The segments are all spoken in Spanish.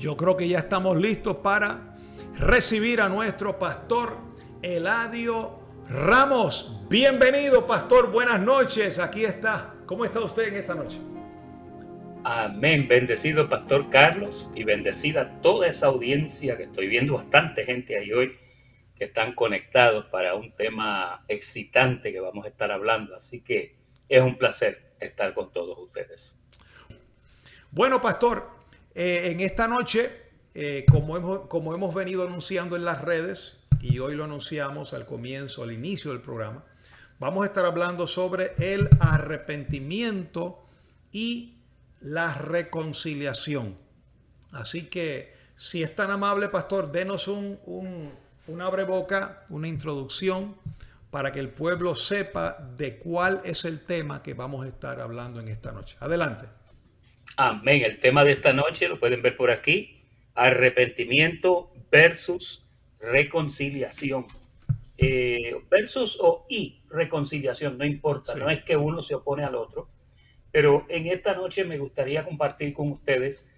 Yo creo que ya estamos listos para recibir a nuestro pastor Eladio Ramos. Bienvenido, pastor. Buenas noches. Aquí está. ¿Cómo está usted en esta noche? Amén. Bendecido Pastor Carlos y bendecida toda esa audiencia que estoy viendo, bastante gente ahí hoy que están conectados para un tema excitante que vamos a estar hablando. Así que es un placer estar con todos ustedes. Bueno, pastor, en esta noche, como hemos venido anunciando en las redes, y hoy lo anunciamos al comienzo, al inicio del programa, vamos a estar hablando sobre el arrepentimiento y la reconciliación. Así que, si es tan amable, pastor, denos un abreboca, una introducción, para que el pueblo sepa de cuál es el tema que vamos a estar hablando en esta noche. Adelante. Amén. El tema de esta noche lo pueden ver por aquí: arrepentimiento versus reconciliación. Versus y reconciliación, no importa, no Sí. es que uno se opone al otro. Pero en esta noche me gustaría compartir con ustedes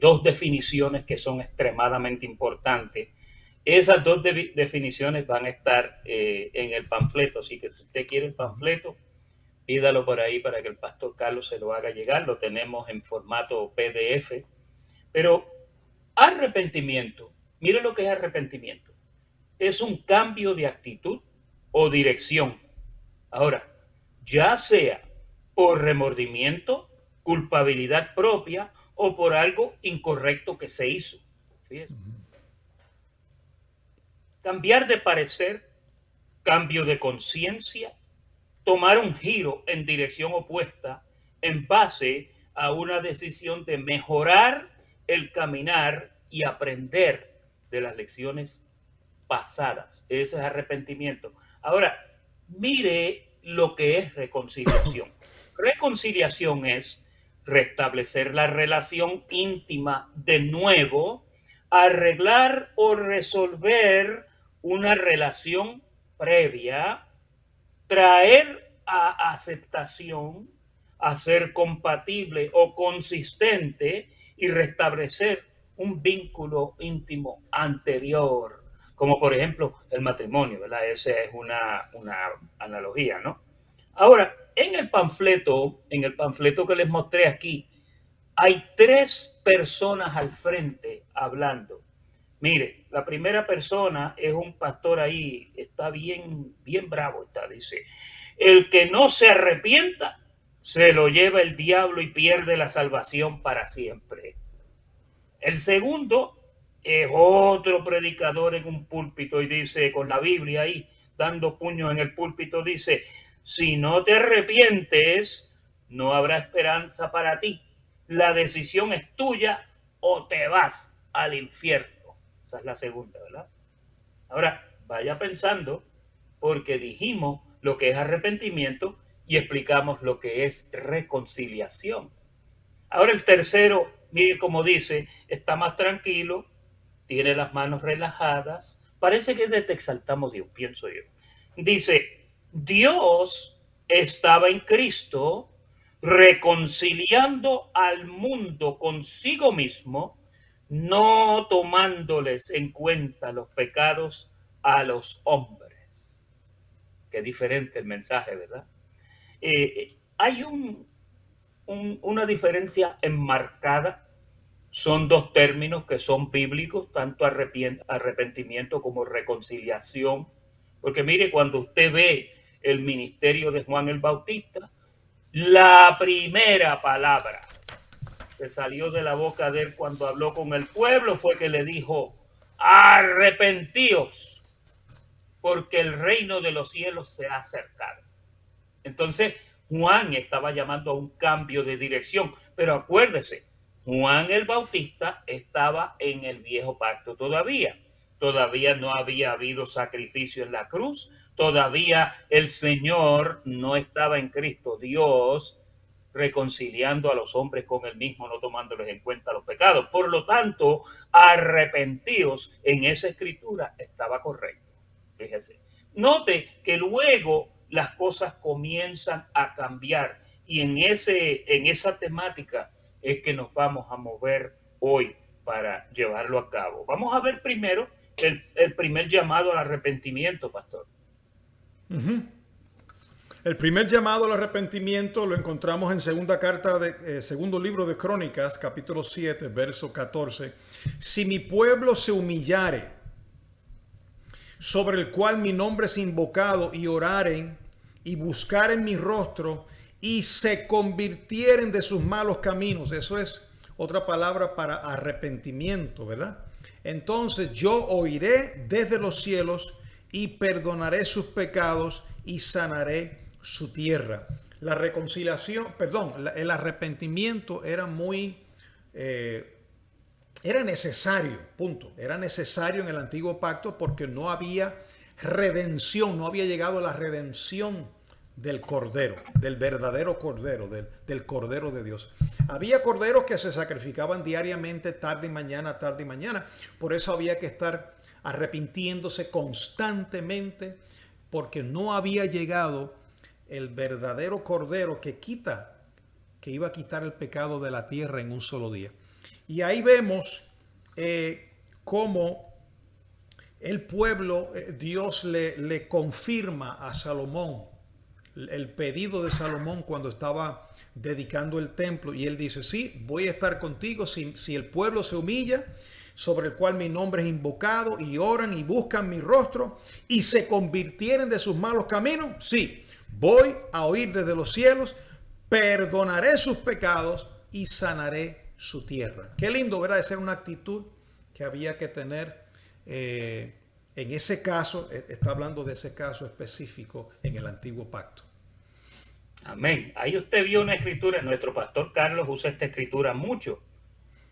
dos definiciones que son extremadamente importantes. Esas dos definiciones van a estar en el panfleto, así que si usted quiere el panfleto, pídalo por ahí para que el pastor Carlos se lo haga llegar. Lo tenemos en formato PDF. Pero arrepentimiento, mire lo que es arrepentimiento. Es un cambio de actitud o dirección. Ahora, ya sea por remordimiento, culpabilidad propia o por algo incorrecto que se hizo. Fíjese. Cambiar de parecer, cambio de conciencia, tomar un giro en dirección opuesta en base a una decisión de mejorar el caminar y aprender de las lecciones pasadas. Ese es arrepentimiento. Ahora, mire lo que es reconciliación. Reconciliación es restablecer la relación íntima de nuevo, arreglar o resolver una relación previa, traer a aceptación, a ser compatible o consistente y restablecer un vínculo íntimo anterior, como por ejemplo el matrimonio, ¿verdad? Esa es una analogía, ¿no? Ahora, en el panfleto que les mostré aquí, hay tres personas al frente hablando. Mire, la primera persona es un pastor ahí, está bien bravo, está, dice: el que no se arrepienta, se lo lleva el diablo y pierde la salvación para siempre. El segundo es otro predicador en un púlpito y dice, con la Biblia ahí, dando puño en el púlpito, dice: si no te arrepientes, no habrá esperanza para ti. La decisión es tuya o te vas al infierno. Esa es la segunda, ¿verdad? Ahora, vaya pensando, porque dijimos lo que es arrepentimiento y explicamos lo que es reconciliación. Ahora el tercero, mire cómo dice, está más tranquilo, tiene las manos relajadas, parece que te exaltamos Dios, pienso yo. Dice: Dios estaba en Cristo reconciliando al mundo consigo mismo, no tomándoles en cuenta los pecados a los hombres. Qué diferente el mensaje, ¿verdad? Hay una diferencia enmarcada. Son dos términos que son bíblicos, tanto arrepentimiento como reconciliación. Porque mire, cuando usted ve el ministerio de Juan el Bautista, la primera palabra que salió de la boca de él cuando habló con el pueblo fue que le dijo: arrepentíos, porque el reino de los cielos se ha acercado. Entonces, Juan estaba llamando a un cambio de dirección, pero acuérdese, Juan el Bautista estaba en el viejo pacto todavía. Todavía no había habido sacrificio en la cruz, todavía el Señor no estaba en Cristo Dios reconciliando a los hombres con él mismo, no tomándoles en cuenta los pecados. Por lo tanto, arrepentíos en esa escritura estaba correcto. Fíjese. Note que luego las cosas comienzan a cambiar y en esa temática es que nos vamos a mover hoy. para llevarlo a cabo. Vamos a ver primero el primer llamado al arrepentimiento, pastor. El primer llamado al arrepentimiento lo encontramos en segundo libro de Crónicas, capítulo 7, verso 14. Si mi pueblo se humillare, sobre el cual mi nombre es invocado, y oraren y buscaren mi rostro y se convirtieren de sus malos caminos. Eso es otra palabra para arrepentimiento, ¿verdad? Entonces yo oiré desde los cielos y perdonaré sus pecados y sanaré su tierra. La reconciliación, perdón, el arrepentimiento era era necesario, punto. Era necesario en el antiguo pacto porque no había redención, no había llegado la redención del cordero, del verdadero cordero, del cordero de Dios. Había corderos que se sacrificaban diariamente, tarde y mañana, tarde y mañana. Por eso había que estar arrepintiéndose constantemente porque no había llegado el verdadero cordero que iba a quitar el pecado de la tierra en un solo día. Y ahí vemos cómo el pueblo, Dios le confirma a Salomón el pedido de Salomón cuando estaba dedicando el templo. Y él dice, sí, voy a estar contigo si el pueblo se humilla, sobre el cual mi nombre es invocado, y oran y buscan mi rostro, y se convirtieren de sus malos caminos. Sí, voy a oír desde los cielos, perdonaré sus pecados y sanaré su tierra. Qué lindo, ¿verdad? Esa era una actitud que había que tener en ese caso. Está hablando de ese caso específico en el antiguo pacto. Amén. Ahí usted vio una escritura. Nuestro pastor Carlos usa esta escritura mucho.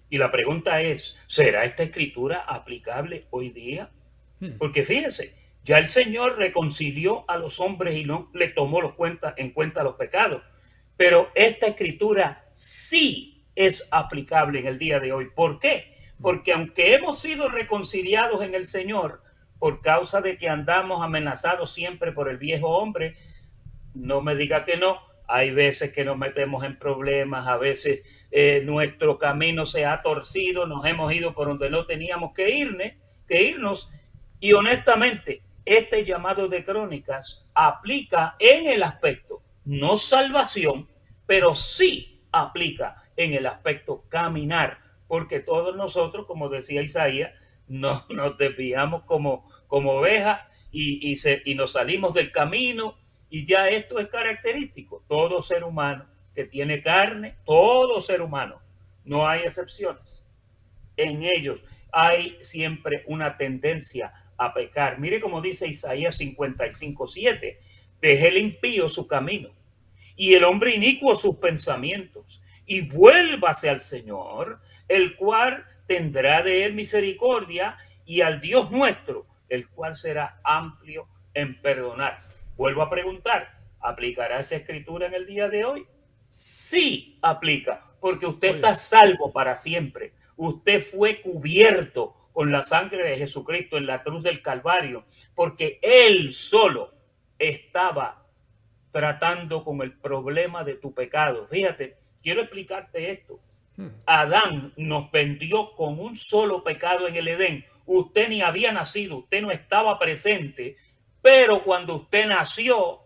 Y la pregunta es, ¿será esta escritura aplicable hoy día? Porque fíjese, ya el Señor reconcilió a los hombres y no le tomó en cuenta los pecados. Pero esta escritura sí es aplicable en el día de hoy. ¿Por qué? Porque aunque hemos sido reconciliados en el Señor, por causa de que andamos amenazados siempre por el viejo hombre, no me diga que no, hay veces que nos metemos en problemas, a veces nuestro camino se ha torcido, nos hemos ido por donde no teníamos que irnos, y honestamente, este llamado de Crónicas aplica en el aspecto, no salvación, pero sí aplica en el aspecto caminar, porque todos nosotros, como decía Isaías, nos desviamos como ovejas y nos salimos del camino. Y ya esto es característico. Todo ser humano que tiene carne, todo ser humano, no hay excepciones. En ellos hay siempre una tendencia a pecar. Mire cómo dice Isaías 55:7. Deje el impío su camino y el hombre inicuo sus pensamientos, y vuélvase al Señor, el cual tendrá de él misericordia, y al Dios nuestro, el cual será amplio en perdonar. Vuelvo a preguntar, ¿aplicará esa escritura en el día de hoy? Sí aplica, porque usted está salvo para siempre. Usted fue cubierto con la sangre de Jesucristo en la cruz del Calvario, porque Él solo estaba tratando con el problema de tu pecado. Fíjate, quiero explicarte esto. Adán nos vendió con un solo pecado en el Edén. Usted ni había nacido, usted no estaba presente, pero cuando usted nació,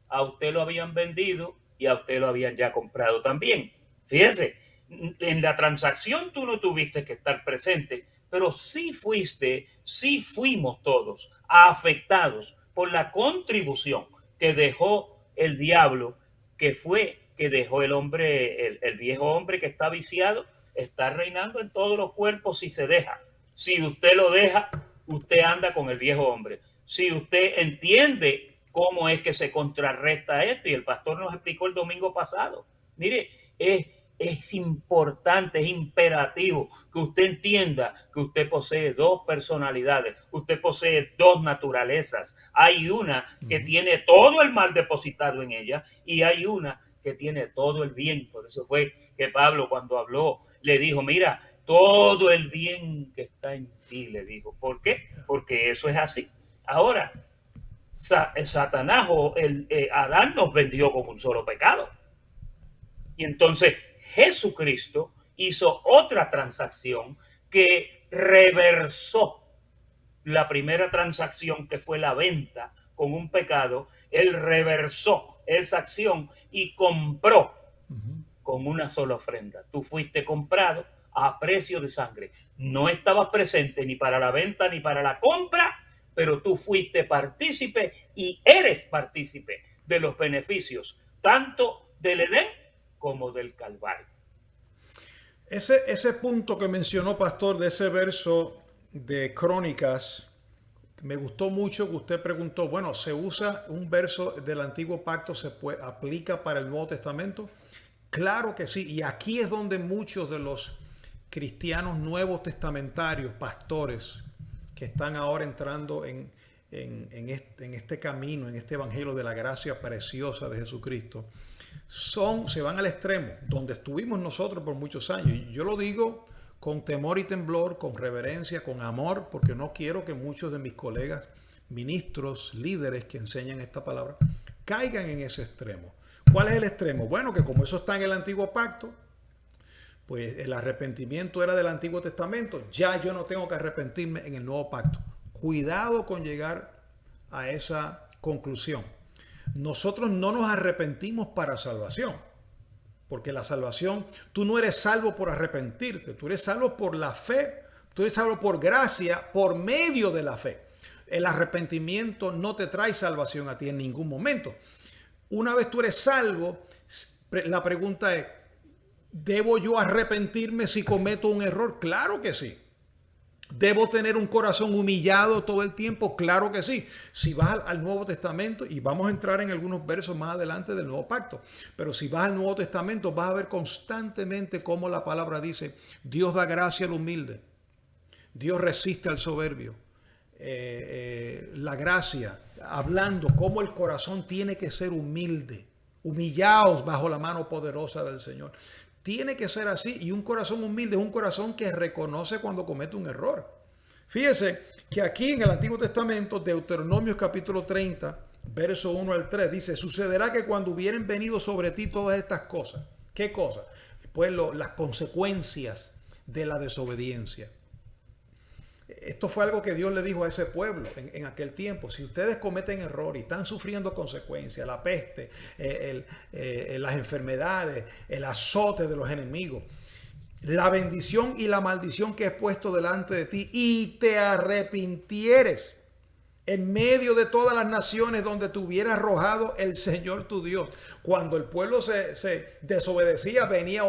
a usted lo habían vendido y a usted lo habían ya comprado también. Fíjese, en la transacción tú no tuviste que estar presente, pero sí fuimos todos afectados por la contribución que dejó el diablo, que dejó el hombre, el viejo hombre que está viciado, está reinando en todos los cuerpos si se deja. Si usted lo deja, usted anda con el viejo hombre. Si usted entiende cómo es que se contrarresta esto, y el pastor nos explicó el domingo pasado, mire, es importante, es imperativo que usted entienda que usted posee dos personalidades, usted posee dos naturalezas. Hay una que tiene todo el mal depositado en ella y hay una que tiene todo el bien. Por eso fue que Pablo, cuando habló, le dijo, mira, todo el bien que está en ti, le dijo. ¿Por qué? Porque eso es así. Ahora, Satanás o Adán nos vendió con un solo pecado. Y entonces Jesucristo hizo otra transacción que reversó la primera transacción, que fue la venta con un pecado. Él reversó esa acción y compró con una sola ofrenda. Tú fuiste comprado a precio de sangre. No estabas presente ni para la venta ni para la compra, pero tú fuiste partícipe y eres partícipe de los beneficios, tanto del Edén como del Calvario. Ese punto que mencionó, pastor, de ese verso de Crónicas, me gustó mucho que usted preguntó, bueno, ¿se usa un verso del Antiguo Pacto, aplica para el Nuevo Testamento? Claro que sí, y aquí es donde muchos de los cristianos nuevos testamentarios, pastores, que están ahora entrando en este camino, en este evangelio de la gracia preciosa de Jesucristo, se van al extremo, donde estuvimos nosotros por muchos años. Y yo lo digo con temor y temblor, con reverencia, con amor, porque no quiero que muchos de mis colegas, ministros, líderes que enseñan esta palabra, caigan en ese extremo. ¿Cuál es el extremo? Bueno, que como eso está en el Antiguo Pacto, pues el arrepentimiento era del Antiguo Testamento, ya yo no tengo que arrepentirme en el Nuevo Pacto. Cuidado con llegar a esa conclusión. Nosotros no nos arrepentimos para salvación, porque la salvación, tú no eres salvo por arrepentirte, tú eres salvo por la fe, tú eres salvo por gracia, por medio de la fe. El arrepentimiento no te trae salvación a ti en ningún momento. Una vez tú eres salvo, la pregunta es, ¿debo yo arrepentirme si cometo un error? Claro que sí. ¿Debo tener un corazón humillado todo el tiempo? Claro que sí. Si vas al Nuevo Testamento, y vamos a entrar en algunos versos más adelante del Nuevo Pacto, pero si vas al Nuevo Testamento vas a ver constantemente cómo la palabra dice, Dios da gracia al humilde, Dios resiste al soberbio. La gracia, hablando cómo el corazón tiene que ser humilde, humillaos bajo la mano poderosa del Señor. Tiene que ser así, y un corazón humilde es un corazón que reconoce cuando comete un error. Fíjese que aquí en el Antiguo Testamento, Deuteronomio capítulo 30, verso 1 al 3, dice, sucederá que cuando hubieren venido sobre ti todas estas cosas, ¿qué cosas? Pues las consecuencias de la desobediencia. Esto fue algo que Dios le dijo a ese pueblo en aquel tiempo. Si ustedes cometen error y están sufriendo consecuencias, la peste, las enfermedades, el azote de los enemigos, la bendición y la maldición que he puesto delante de ti, y te arrepintieres en medio de todas las naciones donde te hubiera arrojado el Señor tu Dios. Cuando el pueblo se desobedecía, venía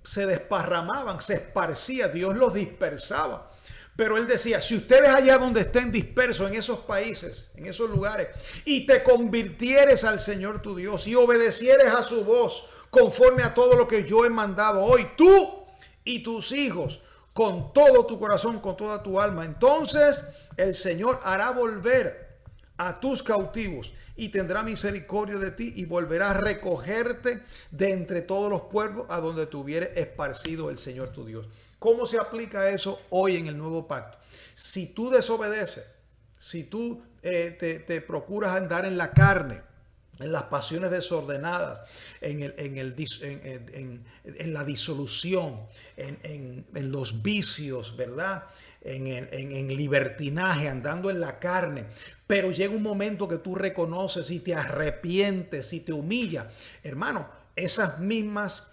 se desparramaban, se esparcía, Dios los dispersaba. Pero él decía, si ustedes allá donde estén dispersos en esos países, en esos lugares, y te convirtieres al Señor tu Dios y obedecieres a su voz conforme a todo lo que yo he mandado hoy, tú y tus hijos, con todo tu corazón, con toda tu alma, entonces el Señor hará volver a tus cautivos y tendrá misericordia de ti y volverá a recogerte de entre todos los pueblos a donde te hubiere esparcido el Señor tu Dios. ¿Cómo se aplica eso hoy en el nuevo pacto? Si tú desobedeces, si tú te procuras andar en la carne, en las pasiones desordenadas, en la disolución, en los vicios, ¿verdad? En libertinaje, andando en la carne. Pero llega un momento que tú reconoces y te arrepientes y te humillas. Hermano, esas mismas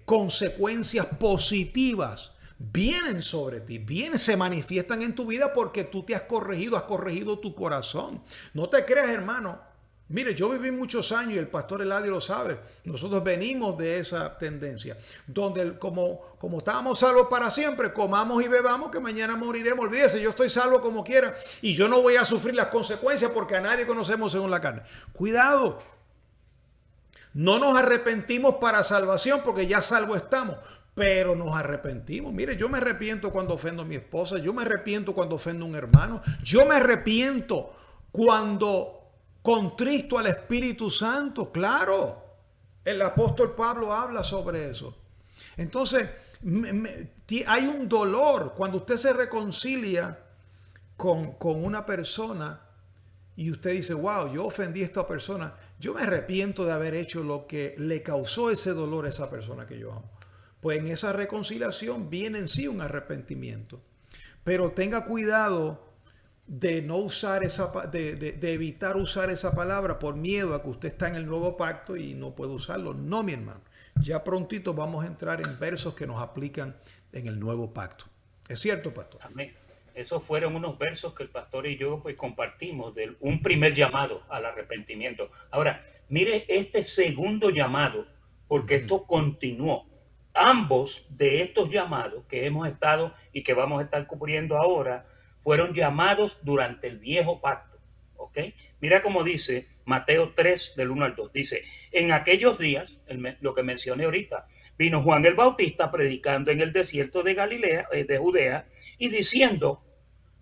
consecuencias positivas vienen sobre ti, se manifiestan en tu vida porque tú te has corregido tu corazón. No te creas, hermano. Mire, yo viví muchos años y el pastor Eladio lo sabe. Nosotros venimos de esa tendencia, donde como estábamos salvos para siempre, comamos y bebamos que mañana moriremos. Olvídese, yo estoy salvo como quiera y yo no voy a sufrir las consecuencias porque a nadie conocemos según la carne. Cuidado. No nos arrepentimos para salvación porque ya salvo estamos. Pero nos arrepentimos. Mire, yo me arrepiento cuando ofendo a mi esposa. Yo me arrepiento cuando ofendo a un hermano. Yo me arrepiento cuando contristo al Espíritu Santo. Claro, el apóstol Pablo habla sobre eso. Entonces, hay un dolor cuando usted se reconcilia con una persona y usted dice, wow, yo ofendí a esta persona. Yo me arrepiento de haber hecho lo que le causó ese dolor a esa persona que yo amo. pues en esa reconciliación viene en sí un arrepentimiento. Pero tenga cuidado de no usar de evitar usar esa palabra por miedo a que usted está en el nuevo pacto y no puede usarlo. No, mi hermano. Ya prontito vamos a entrar en versos que nos aplican en el nuevo pacto. ¿Es cierto, pastor? Amén. Esos fueron unos versos que el pastor y yo pues compartimos de un primer llamado al arrepentimiento. Ahora, mire este segundo llamado, porque esto continuó. Ambos de estos llamados que hemos estado y que vamos a estar cubriendo ahora fueron llamados durante el viejo pacto. ¿Ok? Mira cómo dice Mateo 3 del 1 al 2. Dice, en aquellos días, lo que mencioné ahorita, vino Juan el Bautista predicando en el desierto de Galilea, de Judea, y diciendo,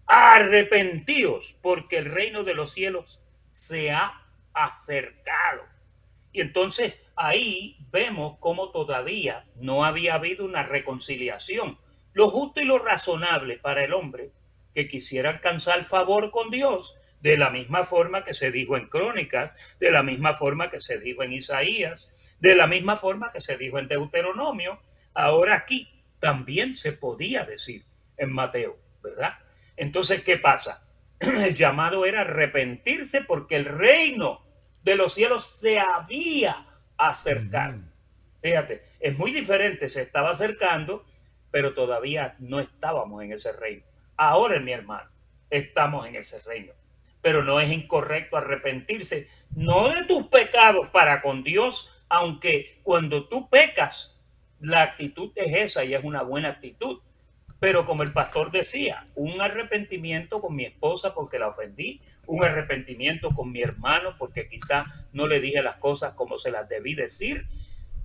arrepentíos, porque el reino de los cielos se ha acercado. Y entonces ahí vemos cómo todavía no había habido una reconciliación. Lo justo y lo razonable para el hombre que quisiera alcanzar favor con Dios, de la misma forma que se dijo en Crónicas, de la misma forma que se dijo en Isaías, de la misma forma que se dijo en Deuteronomio, ahora aquí también se podía decir en Mateo, ¿verdad? Entonces, ¿qué pasa? El llamado era arrepentirse porque el reino de los cielos se había acercado. Fíjate, es muy diferente, se estaba acercando, pero todavía no estábamos en ese reino. Ahora, mi hermano, estamos en ese reino. Pero no es incorrecto arrepentirse, no de tus pecados para con Dios, aunque cuando tú pecas, la actitud es esa y es una buena actitud. Pero como el pastor decía, un arrepentimiento con mi esposa porque la ofendí, un arrepentimiento con mi hermano porque quizá no le dije las cosas como se las debí decir.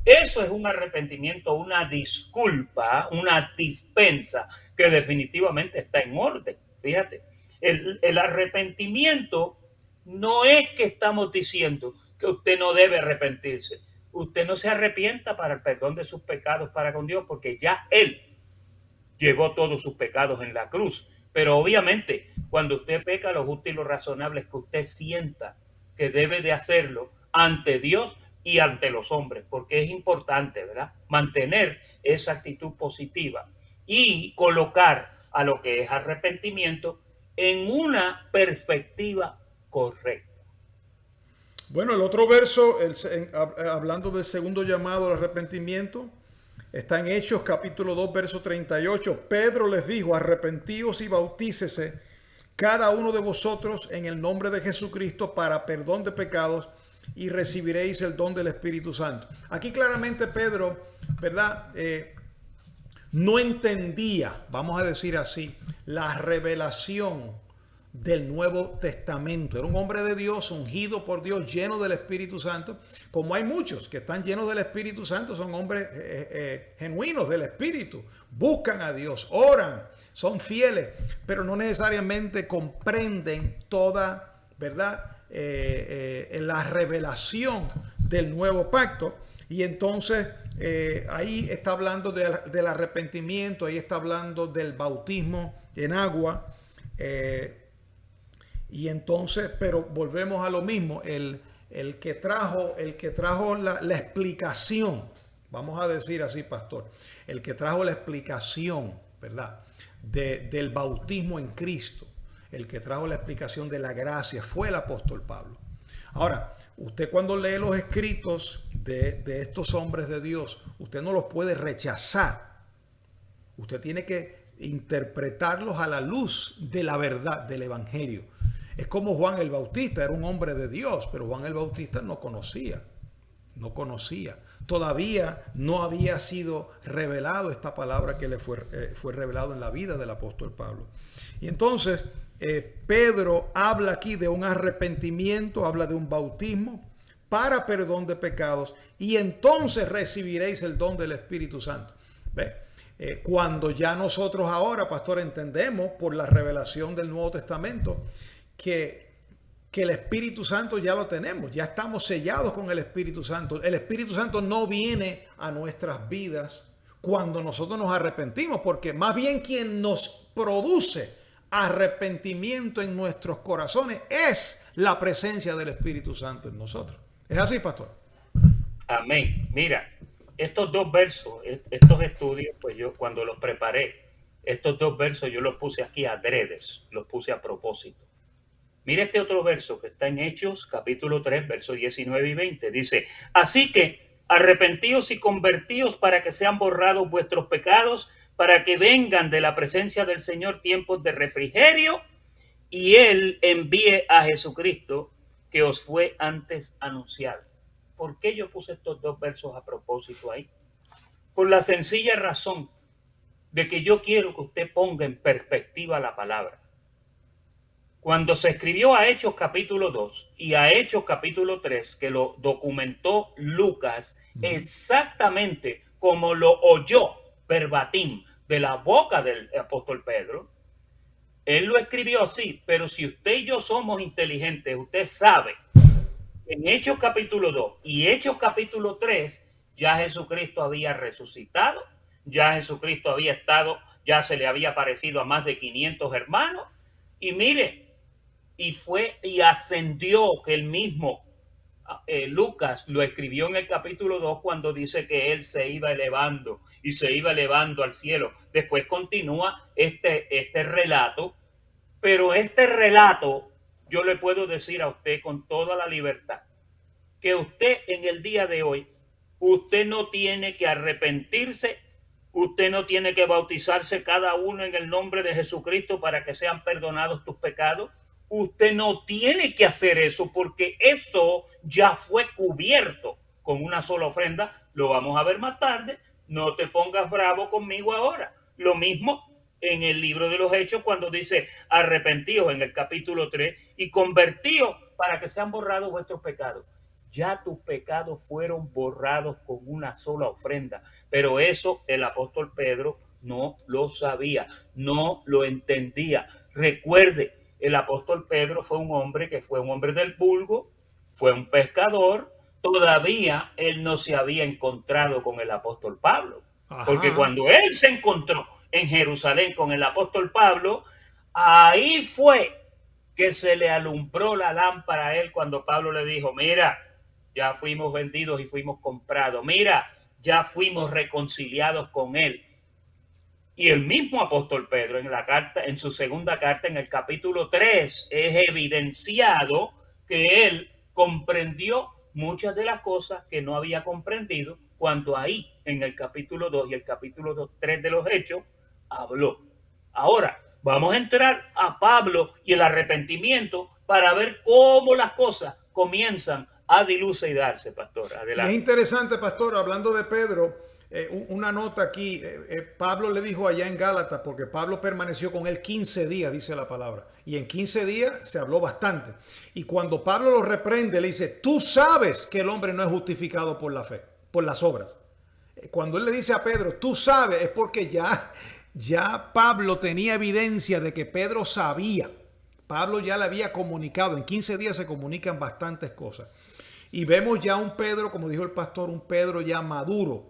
Eso es un arrepentimiento, una disculpa, una dispensa que definitivamente está en orden. Fíjate, el arrepentimiento no es que estamos diciendo que usted no debe arrepentirse. Usted no se arrepienta para el perdón de sus pecados para con Dios porque ya Él llevó todos sus pecados en la cruz. Pero obviamente, cuando usted peca, lo justo y lo razonable es que usted sienta que debe de hacerlo ante Dios y ante los hombres, porque es importante, ¿verdad? Mantener esa actitud positiva y colocar a lo que es arrepentimiento en una perspectiva correcta. Bueno, el otro verso, hablando del segundo llamado al arrepentimiento, está en Hechos capítulo 2, verso 38. Pedro les dijo, arrepentíos y bautícese cada uno de vosotros en el nombre de Jesucristo para perdón de pecados y recibiréis el don del Espíritu Santo. Aquí claramente Pedro, ¿verdad? No entendía, vamos a decir así, la revelación del Nuevo Testamento. Era un hombre de Dios, ungido por Dios, lleno del Espíritu Santo. Como hay muchos que están llenos del Espíritu Santo, son hombres genuinos del Espíritu. Buscan a Dios, oran, son fieles, pero no necesariamente comprenden toda, ¿verdad? La revelación del nuevo pacto. Y entonces ahí está hablando del arrepentimiento, ahí está hablando del bautismo en agua. Y entonces, pero volvemos a lo mismo, el que trajo la explicación, vamos a decir así, pastor, el que trajo la explicación, ¿verdad? Del bautismo en Cristo, el que trajo la explicación de la gracia fue el apóstol Pablo. Ahora, usted cuando lee los escritos de estos hombres de Dios, usted no los puede rechazar. Usted tiene que interpretarlos a la luz de la verdad del evangelio. Es como Juan el Bautista, era un hombre de Dios, pero Juan el Bautista no conocía. Todavía no había sido revelado esta palabra que le fue revelado en la vida del apóstol Pablo. Y entonces Pedro habla aquí de un arrepentimiento, habla de un bautismo para perdón de pecados y entonces recibiréis el don del Espíritu Santo. ¿Ve? Cuando ya nosotros ahora, pastor, entendemos por la revelación del Nuevo Testamento que el Espíritu Santo ya lo tenemos, ya estamos sellados con el Espíritu Santo. El Espíritu Santo no viene a nuestras vidas cuando nosotros nos arrepentimos, porque más bien quien nos produce arrepentimiento en nuestros corazones es la presencia del Espíritu Santo en nosotros. ¿Es así, pastor? Amén. Mira, estos dos versos, estos estudios, pues yo cuando los preparé, estos dos versos yo los puse aquí adredes, los puse a propósito. Mira este otro verso que está en Hechos, capítulo 3, versos 19 y 20. Dice, así que arrepentíos y convertíos para que sean borrados vuestros pecados, para que vengan de la presencia del Señor tiempos de refrigerio, y Él envíe a Jesucristo que os fue antes anunciado. ¿Por qué yo puse estos dos versos a propósito ahí? Por la sencilla razón de que yo quiero que usted ponga en perspectiva la palabra. Cuando se escribió a Hechos capítulo 2 y a Hechos capítulo 3, que lo documentó Lucas exactamente como lo oyó verbatim de la boca del apóstol Pedro, él lo escribió así, pero si usted y yo somos inteligentes, usted sabe, en Hechos capítulo 2 y Hechos capítulo 3, ya Jesucristo había resucitado, ya Jesucristo había estado, ya se le había aparecido a más de 500 hermanos, y mire, y fue y ascendió, que el mismo Lucas lo escribió en el capítulo 2 cuando dice que él se iba elevando y se iba elevando al cielo. Después continúa este relato, pero este relato yo le puedo decir a usted con toda la libertad que usted en el día de hoy, usted no tiene que arrepentirse, usted no tiene que bautizarse cada uno en el nombre de Jesucristo para que sean perdonados tus pecados. Usted no tiene que hacer eso porque eso ya fue cubierto con una sola ofrenda. Lo vamos a ver más tarde. No te pongas bravo conmigo ahora. Lo mismo en el libro de los Hechos cuando dice arrepentíos en el capítulo 3 y convertíos para que sean borrados vuestros pecados. Ya tus pecados fueron borrados con una sola ofrenda. Pero eso el apóstol Pedro no lo sabía, no lo entendía. Recuerde, el apóstol Pedro fue un hombre que fue un hombre del vulgo, fue un pescador. Todavía él no se había encontrado con el apóstol Pablo. Porque cuando él se encontró en Jerusalén con el apóstol Pablo, ahí fue que se le alumbró la lámpara a él cuando Pablo le dijo, mira, ya fuimos vendidos y fuimos comprados. Mira, ya fuimos reconciliados con él. Y el mismo apóstol Pedro en la carta, en su segunda carta, en el capítulo 3, es evidenciado que él comprendió muchas de las cosas que no había comprendido cuando ahí en el capítulo 2 y el capítulo 3 de los Hechos habló. Ahora, vamos a entrar a Pablo y el arrepentimiento para ver cómo las cosas comienzan a dilucidarse, pastor. Adelante. Y es interesante, pastor, hablando de Pedro, una nota aquí, Pablo le dijo allá en Gálatas, porque Pablo permaneció con él 15 días, dice la palabra, y en 15 días se habló bastante. Y cuando Pablo lo reprende, le dice, tú sabes que el hombre no es justificado por la fe, por las obras. Cuando él le dice a Pedro, tú sabes, es porque ya Pablo tenía evidencia de que Pedro sabía. Pablo ya le había comunicado, en 15 días se comunican bastantes cosas. Y vemos ya un Pedro, como dijo el pastor, un Pedro ya maduro,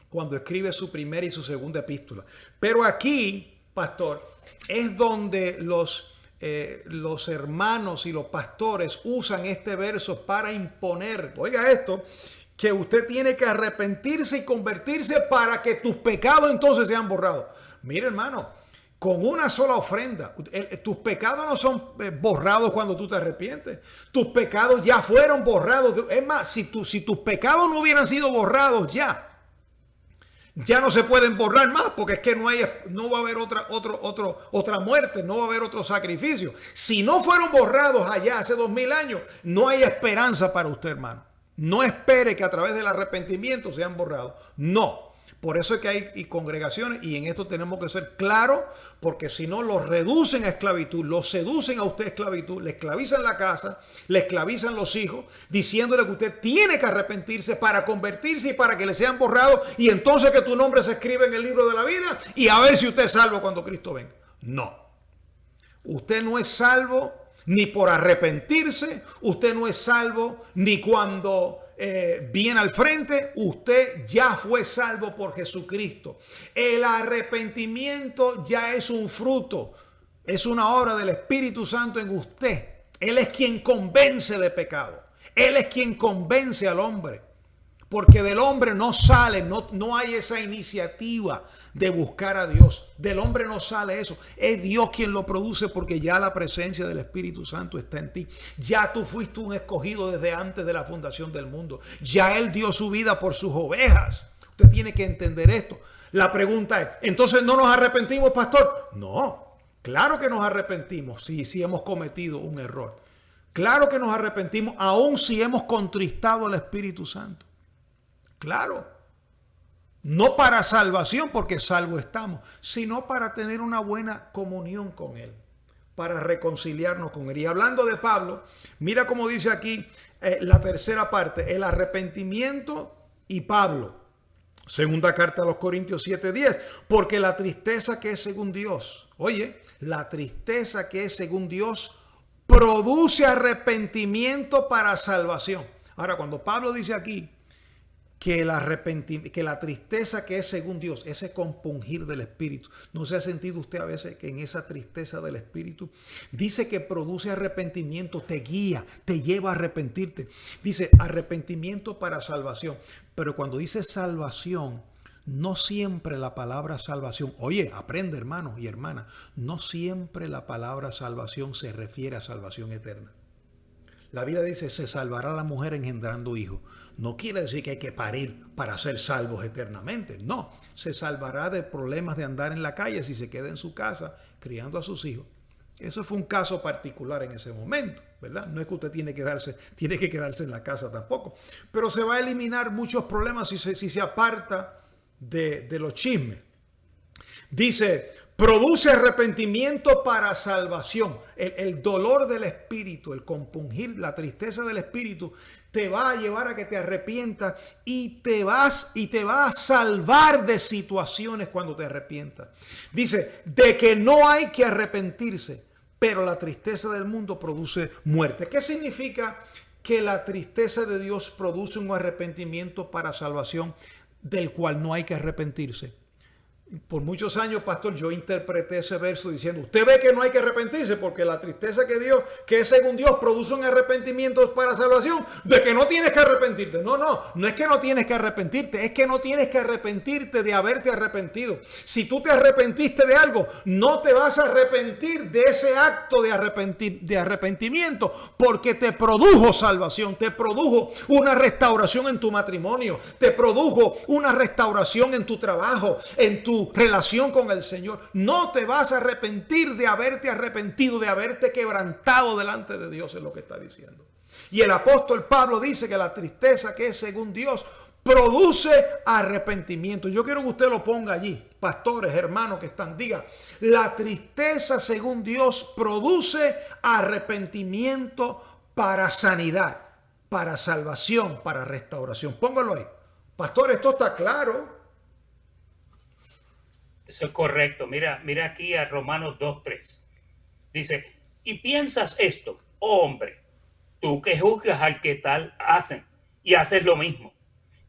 cuando escribe su primera y su segunda epístola. Pero aquí, pastor, es donde los hermanos y los pastores usan este verso para imponer, oiga esto, que usted tiene que arrepentirse y convertirse para que tus pecados entonces sean borrados. Mire, hermano, con una sola ofrenda, tus pecados no son borrados cuando tú te arrepientes. Tus pecados ya fueron borrados. Es más, si tus pecados no hubieran sido borrados ya no se pueden borrar más, porque es que no va a haber otra muerte, no va a haber otro sacrificio. Si no fueron borrados allá hace 2000 años, no hay esperanza para usted, hermano. No espere que a través del arrepentimiento sean borrados. No. Por eso es que hay congregaciones, y en esto tenemos que ser claros, porque si no los reducen a esclavitud, los seducen a usted a esclavitud, le esclavizan la casa, le esclavizan los hijos, diciéndole que usted tiene que arrepentirse para convertirse y para que le sean borrados, y entonces que tu nombre se escribe en el libro de la vida, y a ver si usted es salvo cuando Cristo venga. No. Usted no es salvo ni por arrepentirse, usted no es salvo ni cuando viene al frente. Usted ya fue salvo por Jesucristo. El arrepentimiento ya es un fruto, es una obra del Espíritu Santo en usted. Él es quien convence de pecado, Él es quien convence al hombre. Porque del hombre no sale, no hay esa iniciativa de buscar a Dios. Del hombre no sale eso. Es Dios quien lo produce porque ya la presencia del Espíritu Santo está en ti. Ya tú fuiste un escogido desde antes de la fundación del mundo. Ya Él dio su vida por sus ovejas. Usted tiene que entender esto. La pregunta es, ¿entonces no nos arrepentimos, pastor? No, claro que nos arrepentimos si hemos cometido un error. Claro que nos arrepentimos, aun si hemos contristado al Espíritu Santo. Claro. No para salvación, porque salvo estamos, sino para tener una buena comunión con Él, para reconciliarnos con Él. Y hablando de Pablo, mira cómo dice aquí la tercera parte, el arrepentimiento y Pablo. Segunda carta a los Corintios 7:10, porque la tristeza que es según Dios, oye, la tristeza que es según Dios produce arrepentimiento para salvación. Ahora, cuando Pablo dice aquí que la tristeza que es según Dios, ese compungir del Espíritu, ¿no se ha sentido usted a veces que en esa tristeza del Espíritu dice que produce arrepentimiento, te guía, te lleva a arrepentirte? Dice arrepentimiento para salvación, pero cuando dice salvación, no siempre la palabra salvación, oye, aprende hermano y hermana, no siempre la palabra salvación se refiere a salvación eterna. La Biblia dice, se salvará la mujer engendrando hijos. No quiere decir que hay que parir para ser salvos eternamente. No, se salvará de problemas de andar en la calle si se queda en su casa criando a sus hijos. Eso fue un caso particular en ese momento, ¿verdad? No es que usted tiene que quedarse en la casa tampoco. Pero se va a eliminar muchos problemas si se aparta de los chismes. Dice, produce arrepentimiento para salvación. El dolor del espíritu, el compungir, la tristeza del espíritu te va a llevar a que te arrepientas y te va a salvar de situaciones cuando te arrepientas. Dice, de que no hay que arrepentirse, pero la tristeza del mundo produce muerte. ¿Qué significa que la tristeza de Dios produce un arrepentimiento para salvación del cual no hay que arrepentirse? Por muchos años, pastor, yo interpreté ese verso diciendo, usted ve que no hay que arrepentirse porque la tristeza que es según Dios, produce un arrepentimiento para salvación, de que no tienes que arrepentirte. No es que no tienes que arrepentirte, es que no tienes que arrepentirte de haberte arrepentido. Si tú te arrepentiste de algo, no te vas a arrepentir de ese acto de arrepentimiento porque te produjo salvación, te produjo una restauración en tu matrimonio, te produjo una restauración en tu trabajo, en tu relación con el Señor. No te vas a arrepentir de haberte arrepentido, de haberte quebrantado delante de Dios, es lo que está diciendo. Y el apóstol Pablo dice que la tristeza que es según Dios produce arrepentimiento. Yo quiero que usted lo ponga allí, pastores, hermanos que están, diga, la tristeza según Dios produce arrepentimiento para sanidad, para salvación, para restauración. Póngalo ahí. Pastor, esto está claro. Eso es correcto. Mira aquí a Romanos 2:3. Dice, y piensas esto, oh hombre, tú que juzgas al que tal hacen y haces lo mismo,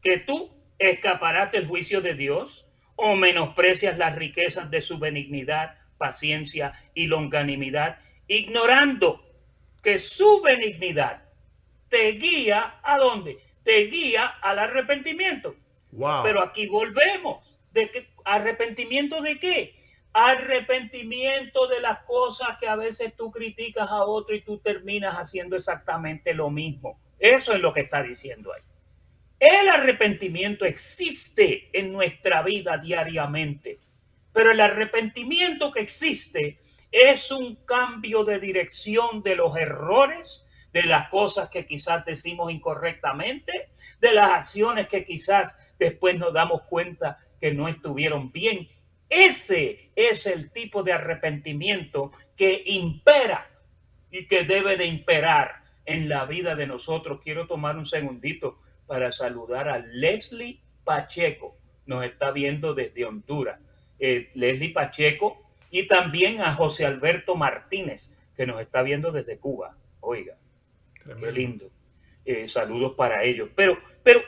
que tú escaparás del juicio de Dios o menosprecias las riquezas de su benignidad, paciencia y longanimidad, ignorando que su benignidad te guía ¿a dónde? Te guía al arrepentimiento. Wow. Pero aquí volvemos. ¿De qué? ¿Arrepentimiento de qué? Arrepentimiento de las cosas que a veces tú criticas a otro y tú terminas haciendo exactamente lo mismo. Eso es lo que está diciendo ahí. El arrepentimiento existe en nuestra vida diariamente, pero el arrepentimiento que existe es un cambio de dirección de los errores, de las cosas que quizás decimos incorrectamente, de las acciones que quizás después nos damos cuenta que no estuvieron bien. Ese es el tipo de arrepentimiento que impera y que debe de imperar en la vida de nosotros. Quiero tomar un segundito para saludar a Leslie Pacheco. Nos está viendo desde Honduras. Leslie Pacheco, y también a José Alberto Martínez, que nos está viendo desde Cuba. Oiga, tremendo. Qué lindo. Saludos para ellos. Pero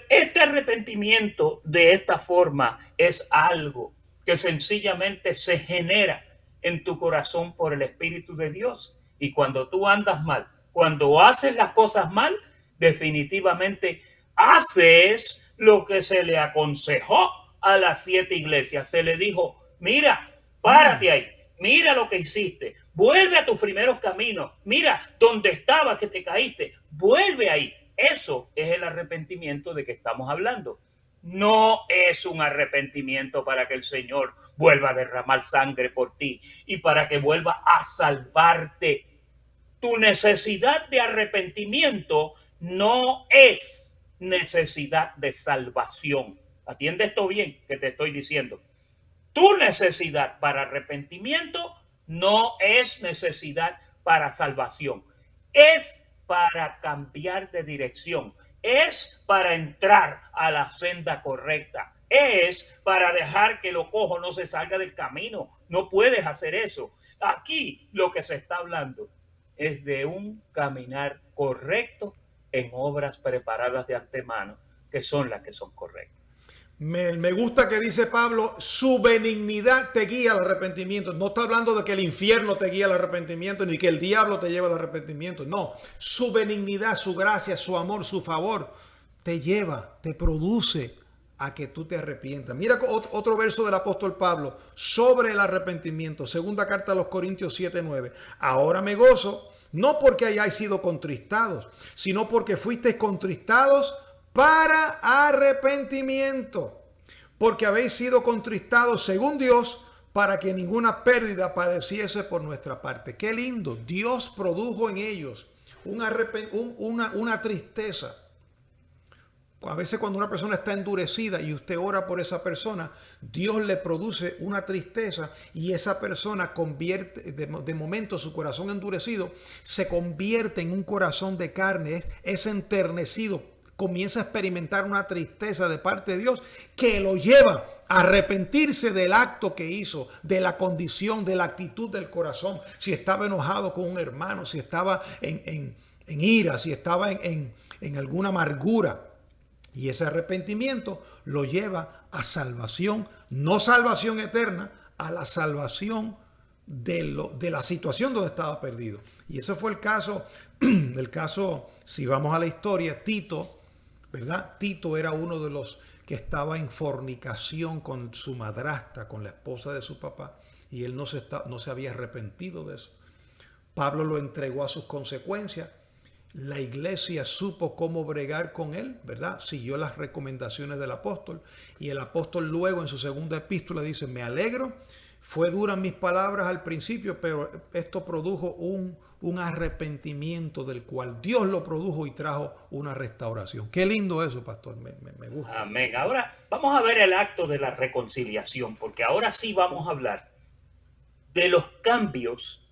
este arrepentimiento de esta forma es algo que sencillamente se genera en tu corazón por el Espíritu de Dios. Y cuando tú andas mal, cuando haces las cosas mal, definitivamente haces lo que se le aconsejó a las 7 iglesias. Se le dijo, mira, párate ahí, mira lo que hiciste, vuelve a tus primeros caminos, mira dónde estabas que te caíste, vuelve ahí. Eso es el arrepentimiento de que estamos hablando. No es un arrepentimiento para que el Señor vuelva a derramar sangre por ti y para que vuelva a salvarte. Tu necesidad de arrepentimiento no es necesidad de salvación. Atiende esto bien que te estoy diciendo. Tu necesidad para arrepentimiento no es necesidad para salvación. Es para cambiar de dirección. Es para entrar a la senda correcta. Es para dejar que lo cojo no se salga del camino. No puedes hacer eso. Aquí lo que se está hablando es de un caminar correcto en obras preparadas de antemano, que son las que son correctas. Me gusta que dice Pablo, su benignidad te guía al arrepentimiento. No está hablando de que el infierno te guía al arrepentimiento, ni que el diablo te lleva al arrepentimiento. No, su benignidad, su gracia, su amor, su favor, te lleva, te produce a que tú te arrepientas. Mira otro verso del apóstol Pablo sobre el arrepentimiento. Segunda carta a los Corintios 7:9. Ahora me gozo, no porque hayáis sido contristados, sino porque fuisteis contristados para arrepentimiento, porque habéis sido contristados según Dios, para que ninguna pérdida padeciese por nuestra parte. Qué lindo. Dios produjo en ellos una tristeza. A veces cuando una persona está endurecida y usted ora por esa persona, Dios le produce una tristeza y esa persona convierte, de momento su corazón endurecido se convierte en un corazón de carne, es enternecido, comienza a experimentar una tristeza de parte de Dios que lo lleva a arrepentirse del acto que hizo, de la condición, de la actitud del corazón. Si estaba enojado con un hermano, si estaba en ira, si estaba en alguna amargura. Y ese arrepentimiento lo lleva a salvación, no salvación eterna, a la salvación de la situación donde estaba perdido. Y ese fue el caso, si vamos a la historia, Tito, ¿verdad? Tito era uno de los que estaba en fornicación con su madrastra, con la esposa de su papá, y él no se había arrepentido de eso. Pablo lo entregó a sus consecuencias. La iglesia supo cómo bregar con él, ¿verdad? Siguió las recomendaciones del apóstol. Y el apóstol luego en su segunda epístola dice, me alegro, fue duras mis palabras al principio, pero esto produjo un arrepentimiento del cual Dios lo produjo y trajo una restauración. Qué lindo eso, pastor, me gusta. Amén. Ahora vamos a ver el acto de la reconciliación, porque ahora sí vamos a hablar de los cambios,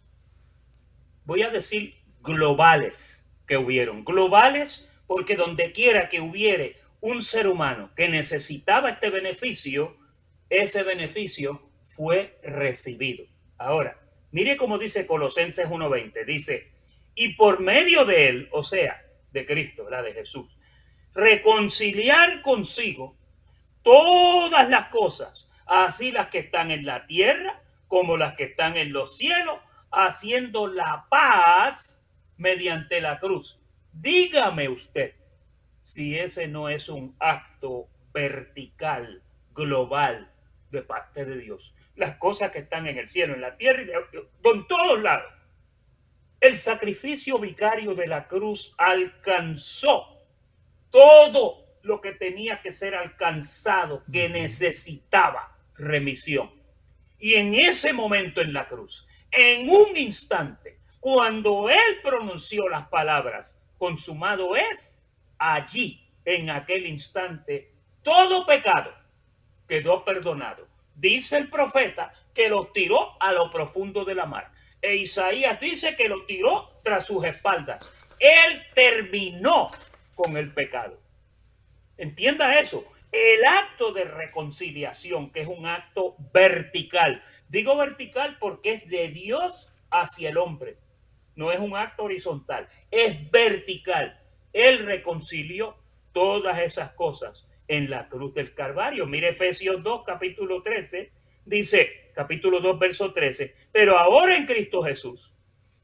voy a decir globales, que hubieron. Globales porque donde quiera que hubiere un ser humano que necesitaba este beneficio, ese beneficio fue recibido. Ahora, mire cómo dice Colosenses 1:20. Dice, y por medio de él, o sea, de Cristo, ¿verdad? De Jesús, reconciliar consigo todas las cosas, así las que están en la tierra como las que están en los cielos, haciendo la paz mediante la cruz. Dígame usted si ese no es un acto vertical, global, de parte de Dios. Las cosas que están en el cielo, en la tierra y en todos lados. El sacrificio vicario de la cruz alcanzó todo lo que tenía que ser alcanzado, que necesitaba remisión. Y en ese momento en la cruz, en un instante, cuando él pronunció las palabras, consumado es, allí, en aquel instante, todo pecado quedó perdonado. Dice el profeta que los tiró a lo profundo de la mar. E Isaías dice que lo tiró tras sus espaldas. Él terminó con el pecado. Entienda eso. El acto de reconciliación, que es un acto vertical. Digo vertical porque es de Dios hacia el hombre. No es un acto horizontal, es vertical. Él reconcilió todas esas cosas en la cruz del Calvario. Mire Efesios 2, capítulo 13. Dice, capítulo 2, verso 13. Pero ahora en Cristo Jesús,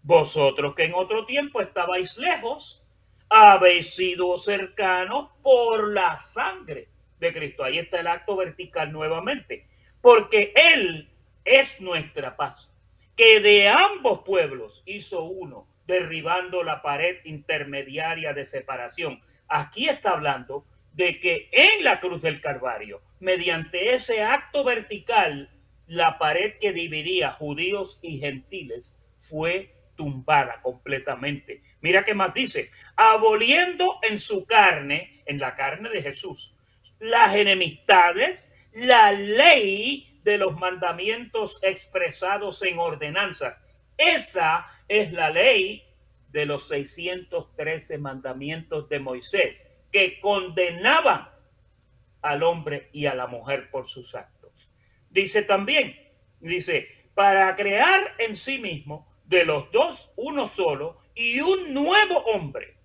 vosotros que en otro tiempo estabais lejos, habéis sido cercanos por la sangre de Cristo. Ahí está el acto vertical nuevamente, porque Él es nuestra paz, que de ambos pueblos hizo uno, derribando la pared intermediaria de separación. Aquí está hablando de que en la cruz del Calvario, mediante ese acto vertical, la pared que dividía judíos y gentiles fue tumbada completamente. Mira qué más dice: aboliendo en su carne, en la carne de Jesús, las enemistades, la ley de los mandamientos expresados en ordenanzas. Esa es la ley de los 613 mandamientos de Moisés, que condenaban al hombre y a la mujer por sus actos. Dice también, dice, para crear en sí mismo de los dos uno solo y un nuevo hombre.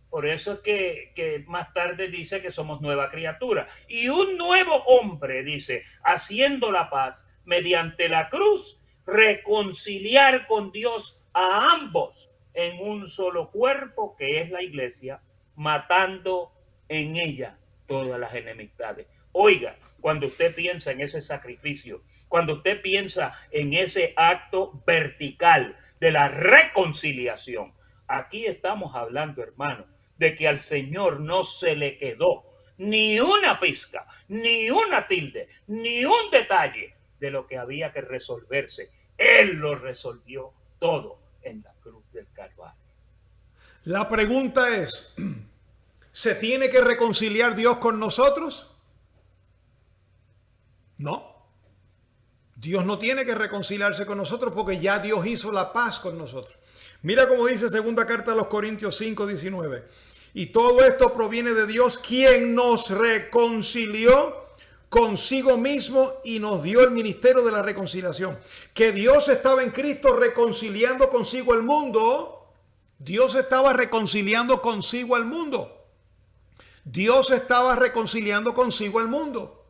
Por eso es que más tarde dice que somos nueva criatura. Y un nuevo hombre, dice, haciendo la paz mediante la cruz, reconciliar con Dios a ambos en un solo cuerpo, que es la iglesia, matando en ella todas las enemistades. Oiga, cuando usted piensa en ese sacrificio, cuando usted piensa en ese acto vertical de la reconciliación, aquí estamos hablando, hermano, de que al Señor no se le quedó ni una pizca, ni una tilde, ni un detalle de lo que había que resolverse. Él lo resolvió todo en la cruz del Calvario. La pregunta es, ¿se tiene que reconciliar Dios con nosotros? No. Dios no tiene que reconciliarse con nosotros porque ya Dios hizo la paz con nosotros. Mira cómo dice segunda carta a los Corintios 5:19. Y todo esto proviene de Dios, quien nos reconcilió consigo mismo y nos dio el ministerio de la reconciliación. Que Dios estaba en Cristo reconciliando consigo el mundo. Dios estaba reconciliando consigo al mundo. Dios estaba reconciliando consigo al mundo.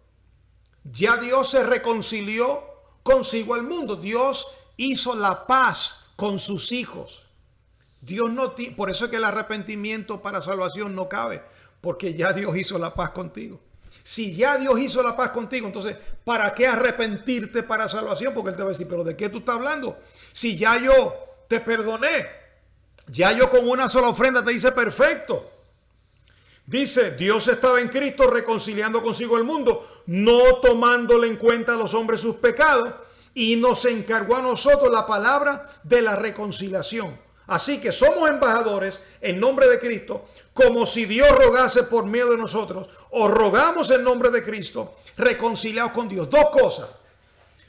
Ya Dios se reconcilió consigo al mundo. Dios hizo la paz con sus hijos. Dios no por eso es que el arrepentimiento para salvación no cabe, porque ya Dios hizo la paz contigo. Si ya Dios hizo la paz contigo, entonces, ¿para qué arrepentirte para salvación? Porque Él te va a decir, ¿pero de qué tú estás hablando? Si ya yo te perdoné, ya yo con una sola ofrenda te hice perfecto. Dice, Dios estaba en Cristo reconciliando consigo el mundo, no tomándole en cuenta a los hombres sus pecados, y nos encargó a nosotros la palabra de la reconciliación. Así que somos embajadores en nombre de Cristo, como si Dios rogase por medio de nosotros, o rogamos en nombre de Cristo, reconciliados con Dios. Dos cosas.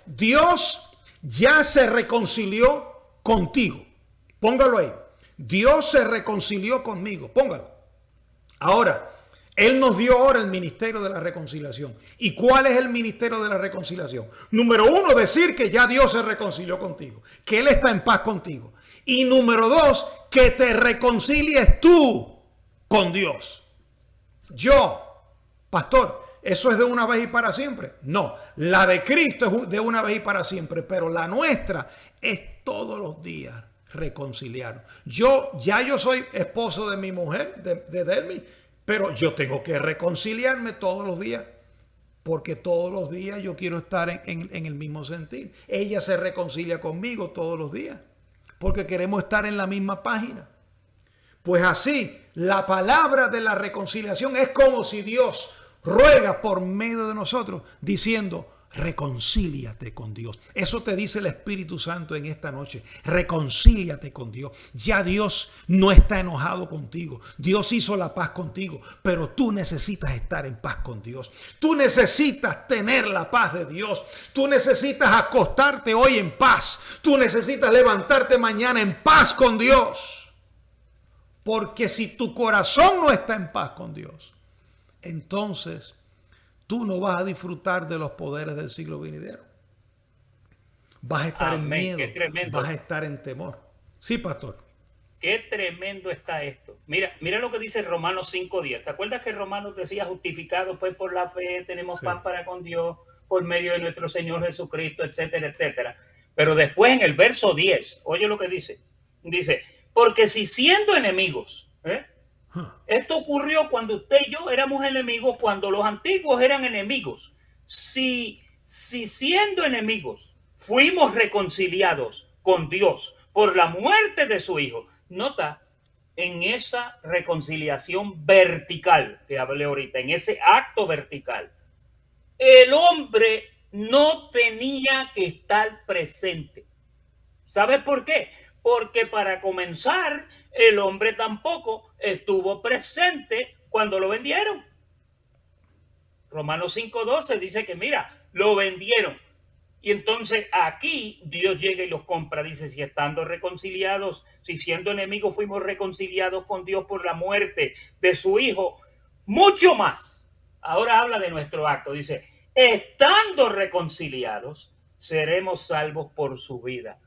Dios ya se reconcilió contigo. Póngalo ahí. Dios se reconcilió conmigo. Póngalo. Ahora, Él nos dio ahora el ministerio de la reconciliación. ¿Y cuál es el ministerio de la reconciliación? Número uno, decir que ya Dios se reconcilió contigo, que Él está en paz contigo. Y número dos, que te reconcilies tú con Dios. Yo, pastor, ¿eso es de una vez y para siempre? No, la de Cristo es de una vez y para siempre, pero la nuestra es todos los días reconciliarnos. Yo soy esposo de mi mujer, de Delmi, pero yo tengo que reconciliarme todos los días, porque todos los días yo quiero estar en el mismo sentir. Ella se reconcilia conmigo todos los días, porque queremos estar en la misma página. Pues así, la palabra de la reconciliación es como si Dios ruega por medio de nosotros, diciendo, reconcíliate con Dios. Eso te dice el Espíritu Santo en esta noche. Reconcíliate con Dios. Ya Dios no está enojado contigo. Dios hizo la paz contigo, pero tú necesitas estar en paz con Dios. Tú necesitas tener la paz de Dios. Tú necesitas acostarte hoy en paz. Tú necesitas levantarte mañana en paz con Dios. Porque si tu corazón no está en paz con Dios, entonces tú no vas a disfrutar de los poderes del siglo venidero. Vas a estar en miedo, vas a estar en temor. Sí, pastor. Qué tremendo está esto. Mira lo que dice Romanos 5:10. ¿Te acuerdas que Romanos decía, justificados pues por la fe, tenemos paz para con Dios por medio de nuestro Señor Jesucristo, etcétera, etcétera? Pero después en el verso 10, oye lo que dice. Dice, porque si siendo enemigos, Esto ocurrió cuando usted y yo éramos enemigos, cuando los antiguos eran enemigos. Si siendo enemigos fuimos reconciliados con Dios por la muerte de su Hijo, nota, en esa reconciliación vertical que hablé ahorita, en ese acto vertical, el hombre no tenía que estar presente. ¿Sabes por qué? Porque para comenzar, el hombre tampoco estuvo presente cuando lo vendieron. Romanos 5:12 dice que mira, lo vendieron. Y entonces aquí Dios llega y los compra. Dice, si estando reconciliados, si siendo enemigos fuimos reconciliados con Dios por la muerte de su Hijo, mucho más. Ahora habla de nuestro acto. Dice, estando reconciliados, seremos salvos por su vida.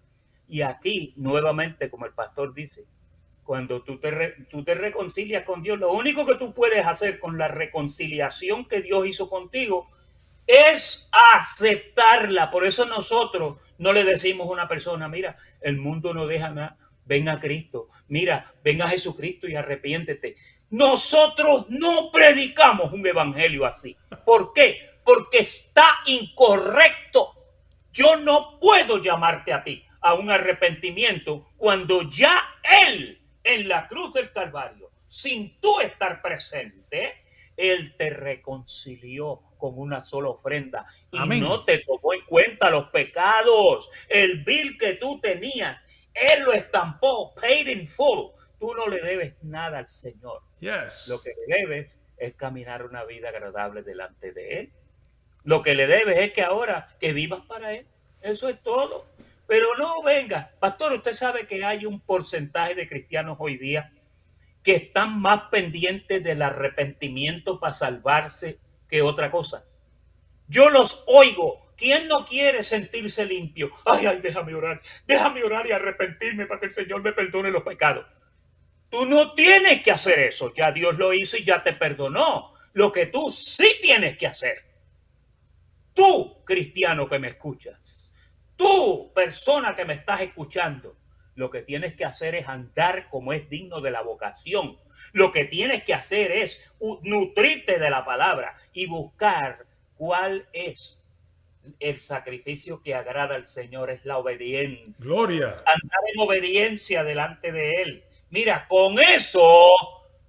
Y aquí, nuevamente, como el pastor dice, cuando tú te reconcilias con Dios, lo único que tú puedes hacer con la reconciliación que Dios hizo contigo es aceptarla. Por eso nosotros no le decimos a una persona, mira, el mundo no deja nada, ven a Cristo, mira, ven a Jesucristo y arrepiéntete. Nosotros no predicamos un evangelio así. ¿Por qué? Porque está incorrecto. Yo no puedo llamarte a ti a un arrepentimiento cuando ya Él en la cruz del Calvario, sin tú estar presente, Él te reconcilió con una sola ofrenda y Amén. no te tomó en cuenta los pecados. El bill que tú tenías, Él lo estampó, paid in full. Tú no le debes nada al Señor. Yes. Lo que le debes es caminar una vida agradable delante de Él. Lo que le debes es que ahora que vivas para Él. Eso es todo. Pero no venga, pastor, usted sabe que hay un porcentaje de cristianos hoy día que están más pendientes del arrepentimiento para salvarse que otra cosa. Yo los oigo. ¿Quién no quiere sentirse limpio? Ay, déjame orar y arrepentirme para que el Señor me perdone los pecados. Tú no tienes que hacer eso. Ya Dios lo hizo y ya te perdonó. Lo que tú sí tienes que hacer, tú, cristiano que me escuchas, tú, persona que me estás escuchando, lo que tienes que hacer es andar como es digno de la vocación. Lo que tienes que hacer es nutrirte de la palabra y buscar cuál es el sacrificio que agrada al Señor. Es la obediencia. Gloria. Andar en obediencia delante de Él. Mira, con eso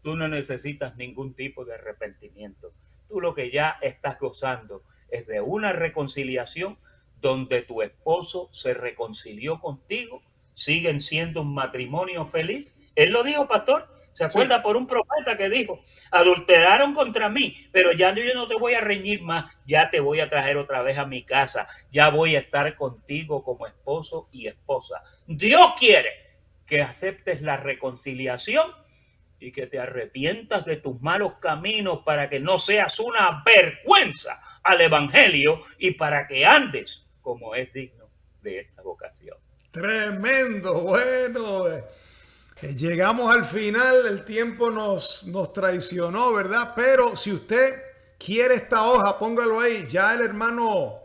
tú no necesitas ningún tipo de arrepentimiento. Tú lo que ya estás gozando es de una reconciliación donde tu esposo se reconcilió contigo, siguen siendo un matrimonio feliz. Él lo dijo, pastor, ¿se acuerda? Sí. Por un profeta que dijo, adulteraron contra mí, pero ya yo no te voy a reñir más, ya te voy a traer otra vez a mi casa, ya voy a estar contigo como esposo y esposa. Dios quiere que aceptes la reconciliación y que te arrepientas de tus malos caminos para que no seas una vergüenza al evangelio y para que andes como es digno de esta vocación. Tremendo, bueno. Llegamos al final, el tiempo nos traicionó, ¿verdad? Pero si usted quiere esta hoja, póngalo ahí. Ya el hermano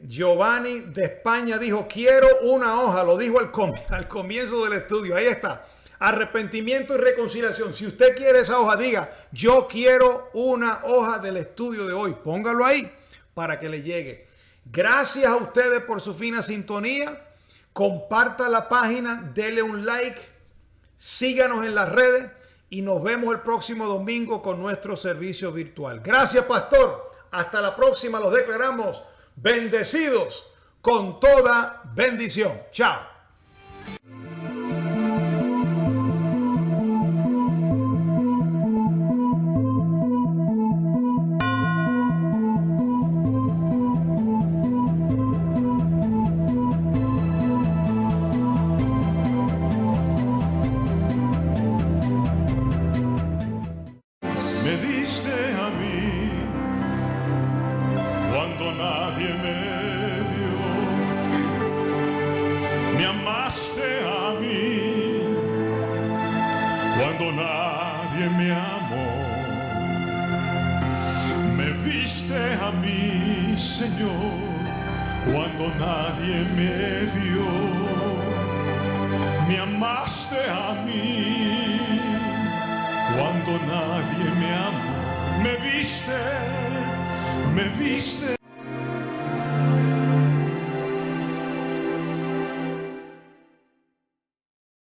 Giovanni de España dijo, quiero una hoja, lo dijo al comienzo del estudio. Ahí está. Arrepentimiento y reconciliación. Si usted quiere esa hoja, diga, yo quiero una hoja del estudio de hoy. Póngalo ahí para que le llegue. Gracias a ustedes por su fina sintonía. Comparta la página, dele un like, síganos en las redes y nos vemos el próximo domingo con nuestro servicio virtual. Gracias, pastor. Hasta la próxima. Los declaramos bendecidos con toda bendición. Chao. Cuando nadie me vio, me amaste a mí. cuando nadie me amó. Me viste